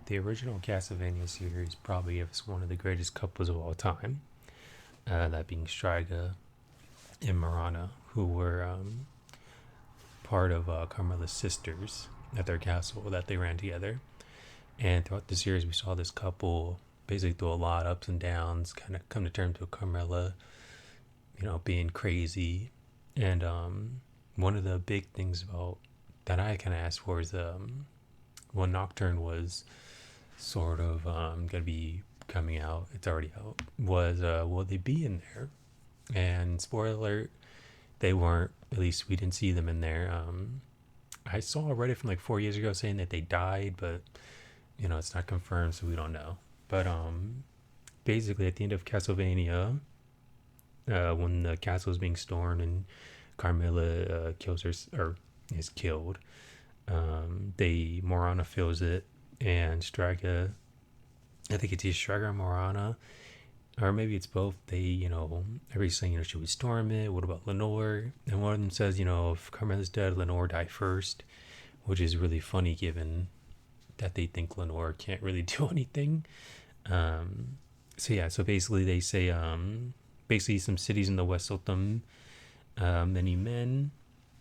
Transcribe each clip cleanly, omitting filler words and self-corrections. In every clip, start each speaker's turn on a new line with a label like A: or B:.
A: the original Castlevania series probably is one of the greatest couples of all time. That being Striga and Morana, who were part of Carmela's sisters at their castle that they ran together. And throughout the series, we saw this couple basically through a lot of ups and downs, kind of come to terms with Carmela, being crazy. And one of the big things about that I kind of asked for is when Nocturne was sort of going to be coming out, it's already out, was will they be in there? And spoiler alert, they weren't. At least we didn't see them in there. I saw a Reddit from like 4 years ago saying that they died, but it's not confirmed, so we don't know. But basically, at the end of Castlevania, when the castle is being stormed and Carmilla kills her or is killed, they Morana feels it, and Striga, I think it's either Striga or Morana, or maybe it's both. They, everybody's saying, should we storm it? What about Lenore? And one of them says, if Carmella's dead, Lenore die first, which is really funny given that they think Lenore can't really do anything. So basically they say, basically some cities in the West Sultan, many men,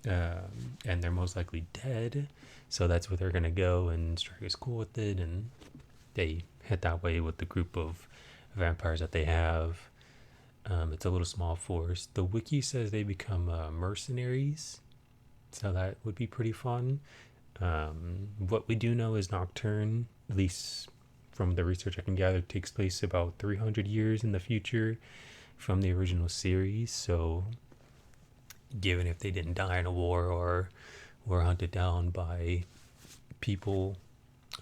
A: and they're most likely dead. So that's where they're going to go, and Striga's cool with it, and they head that way with the group of vampires that they have. It's a little small force. The wiki says they become mercenaries, so that would be pretty fun. What we do know is Nocturne, at least from the research I can gather, takes place about 300 years in the future from the original series. So given if they didn't die in a war or were hunted down by people,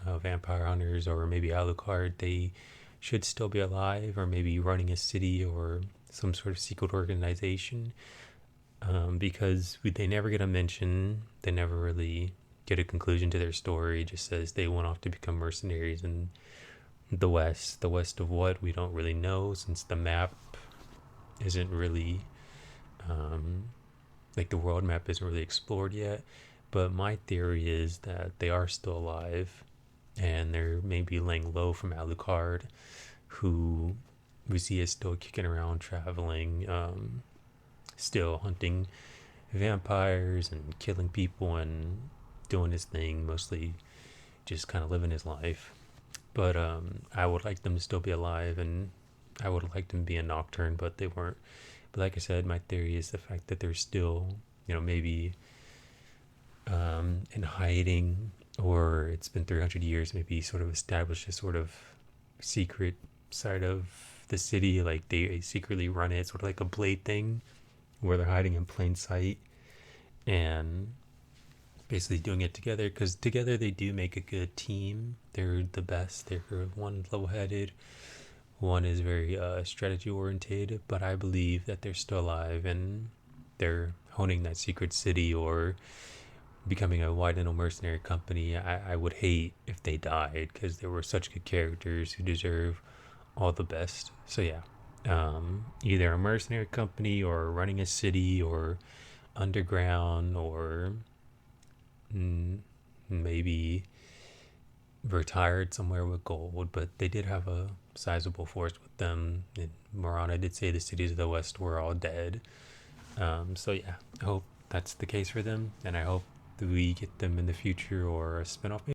A: vampire hunters, or maybe Alucard, they should still be alive, or maybe running a city or some sort of secret organization, because they never get a mention. They never really get a conclusion to their story. It just says they went off to become mercenaries in the west of what we don't really know, since the map isn't really like the world map isn't really explored yet. But my theory is that they are still alive, and they're maybe laying low from Alucard, who we see is still kicking around, traveling, still hunting vampires and killing people and doing his thing, mostly just kind of living his life. But I would like them to still be alive, and I would like them to be a Nocturne, but they weren't. But like I said, my theory is the fact that they're still, maybe in hiding, or it's been 300 years, maybe sort of established a sort of secret side of the city, like they secretly run it, sort of like a Blade thing, where they're hiding in plain sight and basically doing it together, because together they do make a good team. They're the best. They're one level-headed, one is very strategy oriented, but I believe that they're still alive and they're honing that secret city or becoming a white-and mercenary company. I would hate if they died, because they were such good characters who deserve all the best. So yeah, either a mercenary company or running a city or underground, or maybe retired somewhere with gold. But they did have a sizable force with them, and Morana did say the cities of the West were all dead. So yeah, I hope that's the case for them, and I hope that we get them in the future, or a spinoff maybe.